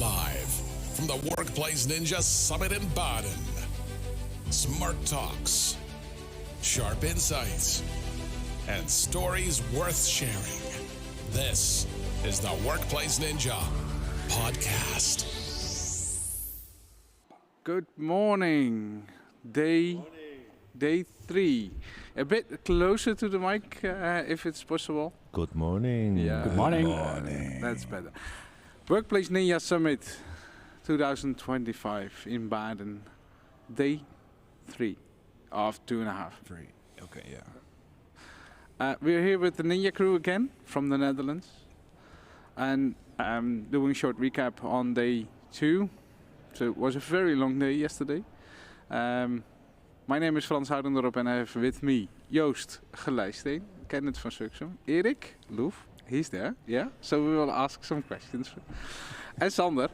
Live from the Workplace Ninja Summit in Baden. Smart talks, sharp insights, and stories worth sharing. This is the Workplace Ninja podcast. Good morning. Day 3. A bit closer to the mic, if it's possible. Good morning. Yeah. Good morning. That's better. Workplace Ninja Summit 2025 in Baden. Day 3 of 2.5. 3. Okay, yeah. We're here with the Ninja crew again from the Netherlands. And doing a short recap on day 2. So it was a very long day yesterday. My name is Frans Houdendorp and I have with me Joost Gelijsteen, Kenneth van Suksum, Erik Loef, he's there, yeah. So we will ask some questions. And Sander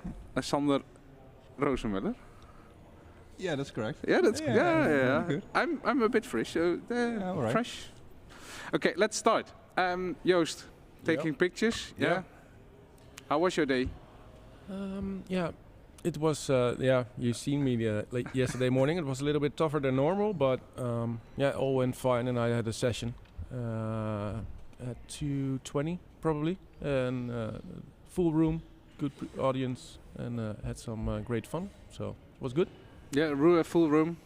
Rozenmuller. Yeah, that's correct. Yeah, that's yeah. Good. I'm a bit fresh, so all right. fresh. Okay, let's start. Joost, taking pictures, yeah. Yeah. How was your day? It was, you've seen me yesterday morning. It was a little bit tougher than normal, but all went fine. And I had a session at 2:20 probably, and full room, good audience, and had some great fun. So it was good. Yeah, full room,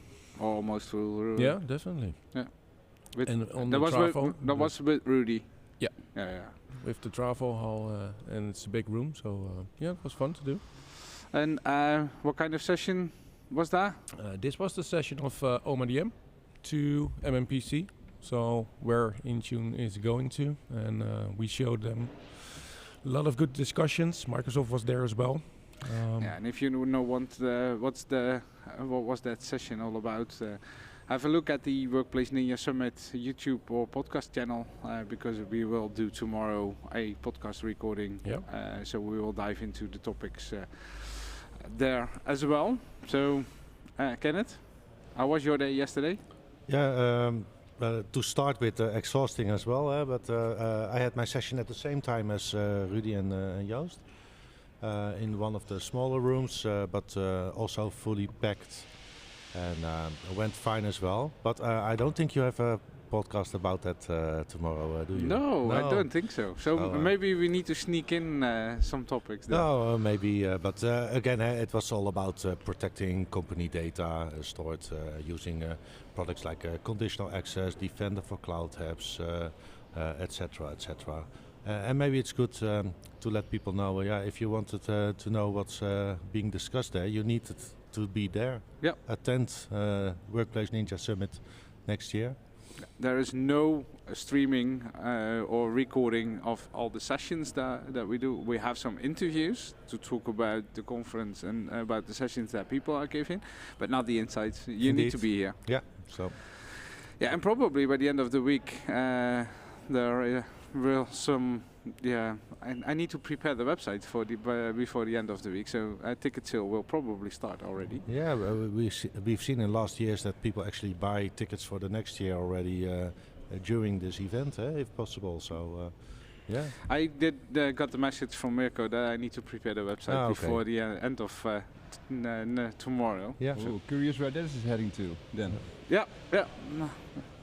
almost full room. Yeah, definitely. Yeah. And on that the was Trafo, was a bit Rudy. Yeah. Yeah. with the Trafo hall, and it's a big room, so it was fun to do. And what kind of session was that? This was the session of OMDM to MMPC, so where Intune is going to, and we showed them a lot of good discussions. Microsoft was there as well. And if you know what was that session all about, have a look at the Workplace Ninja Summit YouTube or podcast channel, because we will do tomorrow a podcast recording. Yeah. So we will dive into the topics there as well. So, Kenneth, how was your day yesterday? Yeah, to start with, exhausting as well, but I had my session at the same time as Rudy and Joost in one of the smaller rooms, but also fully packed, and went fine as well. But I don't think you have a podcast about that tomorrow, do you? No, I don't think so. So maybe we need to sneak in some topics there. No, maybe, but again, it was all about protecting company data stored using products like conditional access, Defender for Cloud Apps, etc., etc. And maybe it's good to let people know, if you wanted to know what's being discussed there, you needed to be there. Yeah. Attend Workplace Ninja Summit next year. There is no streaming or recording of all the sessions that we do. We have some interviews to talk about the conference and about the sessions that people are giving, but not the insights. You need to be here. Yeah. So. Yeah, and probably by the end of the week there will some. Yeah, I need to prepare the website for before the end of the week. So ticket sale will probably start already. Yeah, we've seen in last years that people actually buy tickets for the next year already during this event, if possible. So, yeah. I got the message from Mirko that I need to prepare the website before the end of tomorrow. Yeah. So curious where this is heading to then. Yeah.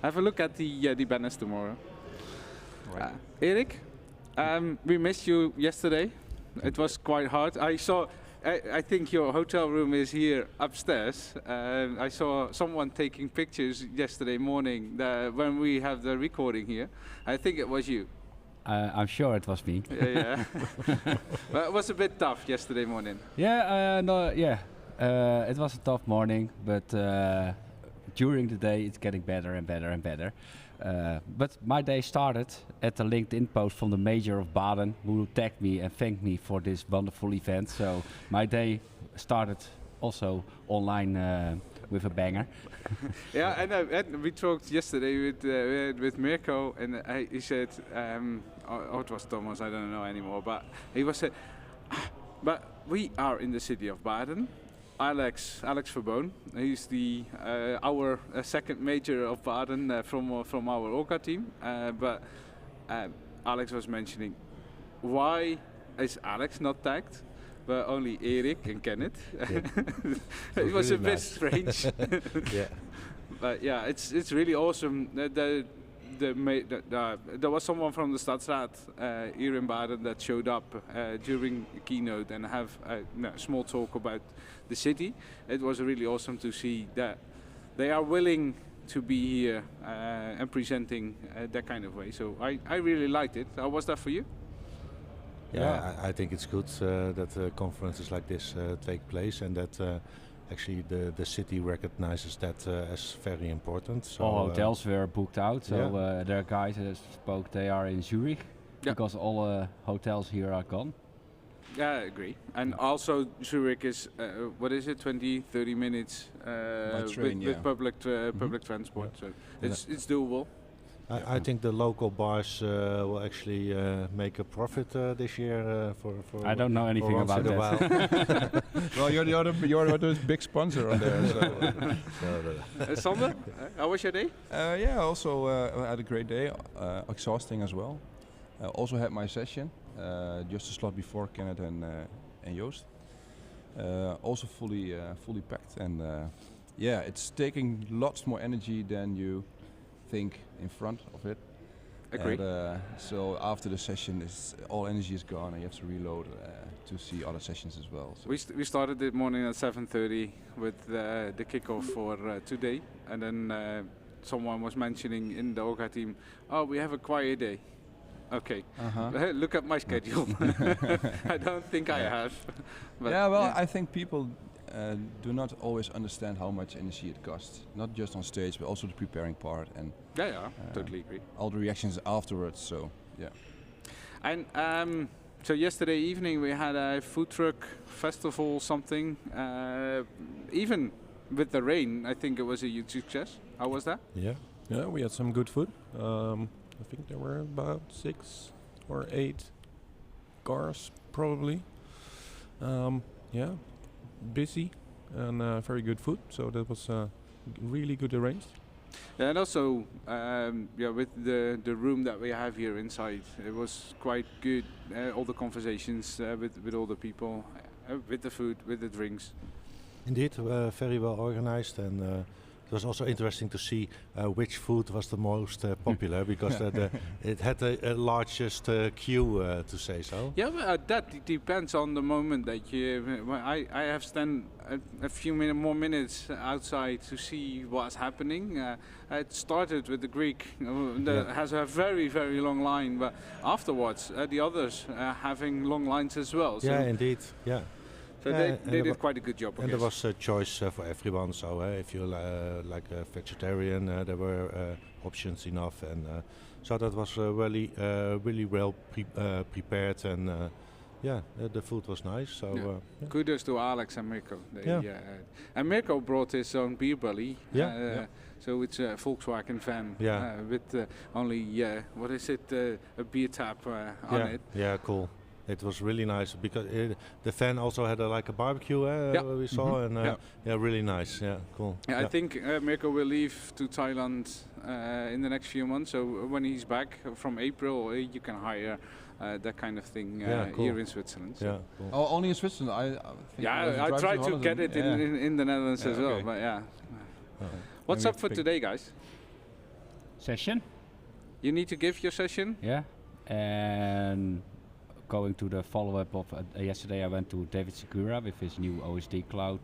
Have a look at the banners tomorrow. Right. Erik, we missed you yesterday. It was quite hard. I think your hotel room is here upstairs. I saw someone taking pictures yesterday morning when we have the recording here. I think it was you. I'm sure it was me. Yeah. Well, it was a bit tough yesterday morning. It was a tough morning, but during the day it's getting better and better and better. But my day started at a LinkedIn post from the mayor of Baden, who tagged me and thanked me for this wonderful event. So my day started also online with a banger. Yeah, and we talked yesterday with Mirko, and he said, it was Thomas, I don't know anymore, but he was said, but we are in the city of Baden. Alex Verboon, he's our second major of Baden from our Orca team. But Alex was mentioning, why is Alex not tagged? but only Erik and Kenneth. Yeah. It was a Really bit nice. strange. Yeah. But yeah, it's really awesome. There was someone from the Stadsraad here in Baden that showed up during the keynote and have a small talk about the city. It was really awesome to see that they are willing to be here and presenting that kind of way. So I really liked it. How was that for you? Yeah, I think it's good that conferences like this take place and that actually the city recognizes that as very important. So All hotels were booked out, so their guys spoke. They are in Zurich because all hotels here are gone. Yeah, I agree. And also Zurich is, 20-30 minutes train, with public transport. So it's doable. I think the local bars will actually make a profit this year. For I don't know anything once about in a that. while. Well, you're the big sponsor on there. So. Sander, how was your day? Yeah, also I had a great day, exhausting as well. Also had my session, just a slot before Kenneth and Joost. Also fully packed, and yeah, it's taking lots more energy than you think in front of it. Agreed. And, so after the session, all energy is gone, and you have to reload to see other sessions as well. So. We started the morning at 7:30 with the kickoff for today, and then someone was mentioning in the Orga team, oh, we have a quiet day. Okay, look at my schedule. I don't think I have. But Yeah, well, I think people do not always understand how much energy it costs. Not just on stage, but also the preparing part and totally agree. all the reactions afterwards. So yeah. And so yesterday evening we had a food truck festival, something. Even with the rain, I think it was a huge success. How was that? Yeah. Yeah, we had some good food. I think there were about 6 or 8 cars, probably. Yeah, busy and very good food. So that was really good arranged. Yeah, and also, with the room that we have here inside, it was quite good. All the conversations with all the people, with the food, with the drinks. Indeed, very well organized, and it was also interesting to see which food was the most popular because it had the largest queue, to say so. Yeah, but that depends on the moment that you. I have stand a few more minutes outside to see what's happening. It started with the Greek that has a very, very long line, but afterwards the others having long lines as well. So Yeah, indeed. Yeah. So they did quite a good job. And there was a choice for everyone. So if you like a vegetarian, there were options enough, and so that was really well prepared, and the food was nice. So kudos to Alex and Mirko. And Mirko brought his own beer belly. So it's a Volkswagen van with only a beer tap on it. Yeah, cool. It was really nice because the van also had like a barbecue we saw, and really nice. Yeah, cool. Yeah, I think Mirko will leave to Thailand in the next few months. So when he's back from April, you can hire that kind of thing here in Switzerland. So. Yeah, cool. Oh, only in Switzerland. I tried to get it in the Netherlands as well, but What's up for today, guys? Session. You need to give your session. Yeah, and going to the follow-up of yesterday, I went to David Segura with his new OSD cloud,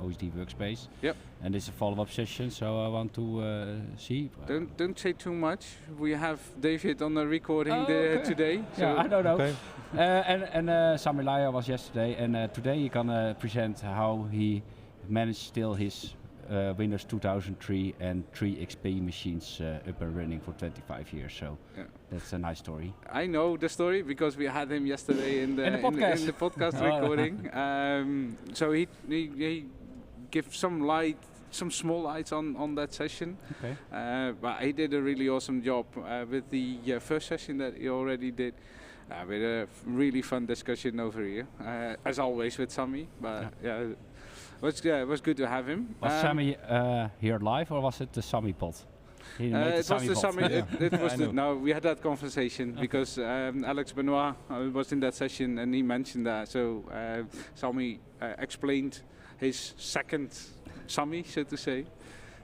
OSD workspace. Yep. And it's a follow-up session, so I want to see. Don't say too much. We have David on the recording today. So I don't know. Okay. And Sami Laya was yesterday, and today he can present how he managed still his Windows 2003 and 3 XP machines up and running for 25 years. So that's a nice story. I know the story because we had him yesterday in the podcast recording. So he gives some small lights on that session. Okay. But he did a really awesome job with the first session that he already did. With a really fun discussion over here, as always with Sami. But it was good to have him. Was Sami here live or was it the Sami pod? He made It was the summit. Yeah. It was I the, know. no. We had that conversation because Alex Benoit was in that session and he mentioned that. So Sami explained his second Sami, so to say.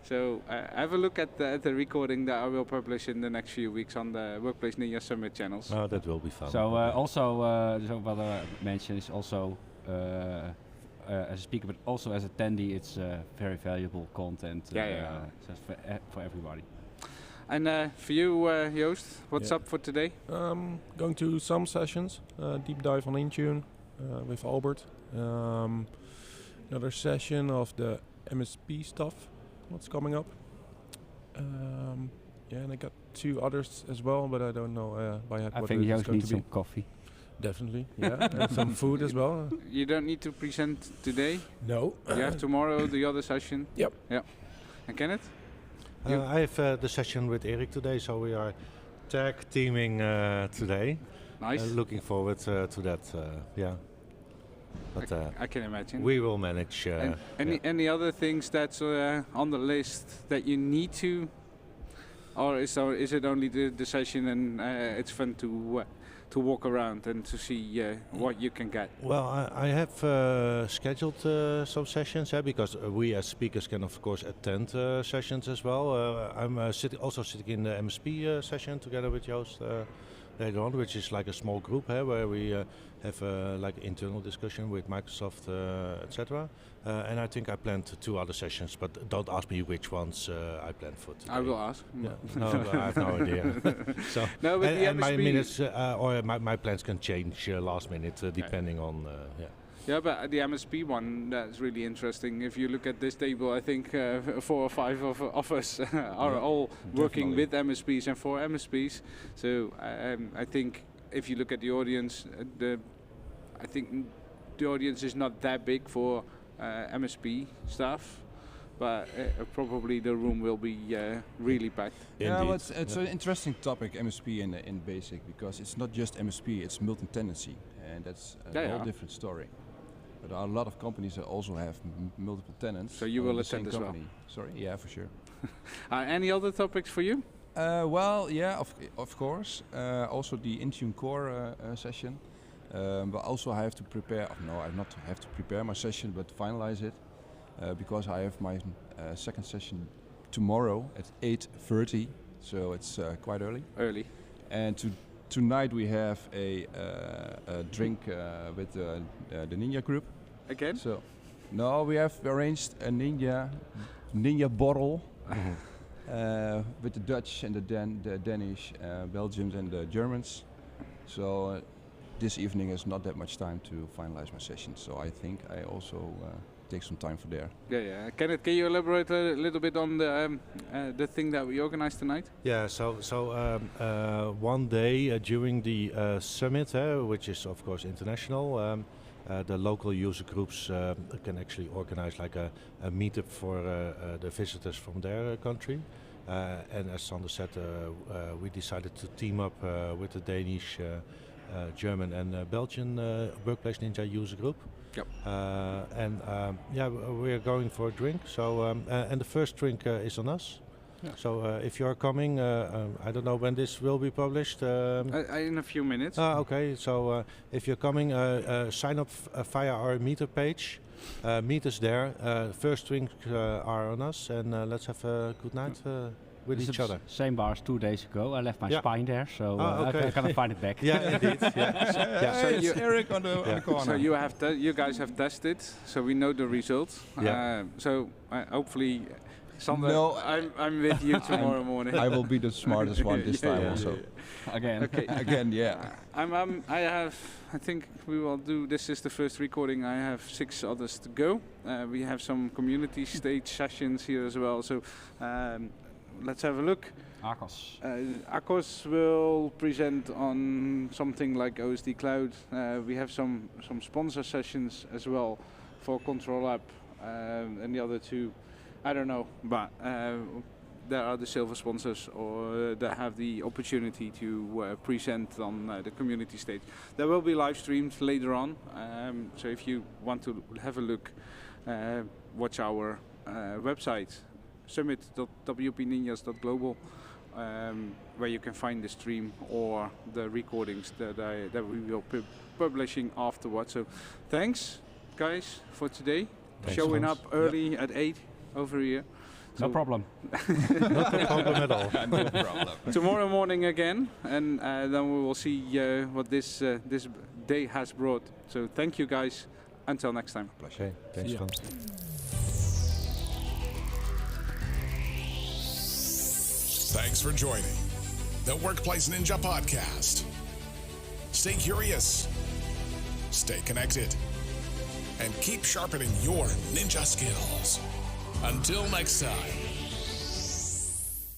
So have a look at the recording that I will publish in the next few weeks on the Workplace Ninja Summit channels. Oh, that will be fun. So so what I mentioned is also as a speaker, but also as attendee, it's very valuable content so for everybody. And for you, Joost, what's Yeah. up for today? Going to some sessions, deep dive on Intune with Albert. Another session of the MSP stuff, what's coming up. And I got 2 others as well, but I don't know by heart I what think it's Joost going needs to be. some coffee. Definitely, yeah, and some food as well. You don't need to present today. No. You have tomorrow the other session. Yep. Yeah. And Kenneth? I have the session with Erik today, so we are tag teaming today. Nice. Looking forward to that. Yeah. But I can imagine. we will manage. And any other things that's on the list that you need to, or is it only the session and it's fun to walk around and to see what you can get? Well, I have scheduled some sessions because we as speakers can of course attend sessions as well. I'm also sitting in the MSP session together with Joost later on, which is like a small group where we have like internal discussion with Microsoft, etc. And I think I planned 2 other sessions, but don't ask me which ones I planned for today. I will ask. Yeah. No, I have no idea. So, No, but the and my MSP minutes or my plans can change last minute depending on. Yeah, but the MSP one, that's really interesting. If you look at this table, I think 4 or 5 of us are all working with MSPs and for MSPs. So I think if you look at the audience, I think the audience is not that big for MSP stuff, but probably the room will be really packed. Yeah, Indeed. but it's an interesting topic, MSP in basic, because it's not just MSP, it's multi-tenancy, and that's a whole different story. But there are a lot of companies that also have multiple tenants. So you on will the attend same as well? company. Sorry, yeah, for sure. Any other topics for you? Well, yeah, of course. Also the Intune Core session. But also I have to prepare. No, I not have to prepare my session, but finalize it because I have my second session tomorrow at 8:30. So it's quite early. Early. And tonight we have a drink with the Ninja group. Again? So, no, we have arranged a Ninja bottle with the Dutch and the Danish, Belgians and the Germans. So this evening is not that much time to finalize my session. So I think I also take some time for there. Yeah. Kenneth, can you elaborate a little bit on the thing that we organized tonight? Yeah, so one day during the summit, which is of course international, the local user groups can actually organize like a meetup for the visitors from their country. And as Sander said, we decided to team up with the Danish, German and Belgian Workplace Ninja user group. Yep. We're going for a drink. So and the first drink is on us. Yeah. So if you're coming, I don't know when this will be published. In a few minutes. Okay. So if you're coming, sign up via our meetup page. Meet us there. First drinks are on us, and let's have a good night with each other. Same bar as 2 days ago. I left my spine there, so okay. I can't find it back. Yeah, indeed. Yeah. So it's Eric on the corner. So you guys have tested, so we know the results. Yeah. So hopefully, Sander, No, I'm with you tomorrow morning. I will be the smartest one this time also. Again. Okay. Again, yeah. I think we will do. This is the first recording. I have 6 others to go. We have some community stage sessions here as well. So let's have a look. Akos. Akos will present on something like OSD Cloud. We have some sponsor sessions as well for Control App and the other 2. I don't know, but there are the silver sponsors or that have the opportunity to present on the community stage. There will be live streams later on, so if you want to have a look, watch our website summit.wpninjas.global, where you can find the stream or the recordings that we will be publishing afterwards. So thanks, guys, for today. Thanks, Showing Hans. up early at 8 over here. No problem. Not a problem at all. No problem. Tomorrow morning again, and then we will see what this day has brought. So thank you, guys. Until next time. Okay, thanks, Yeah. Hans. Thanks for joining the Workplace Ninja Podcast. Stay curious, stay connected, and keep sharpening your ninja skills. Until next time.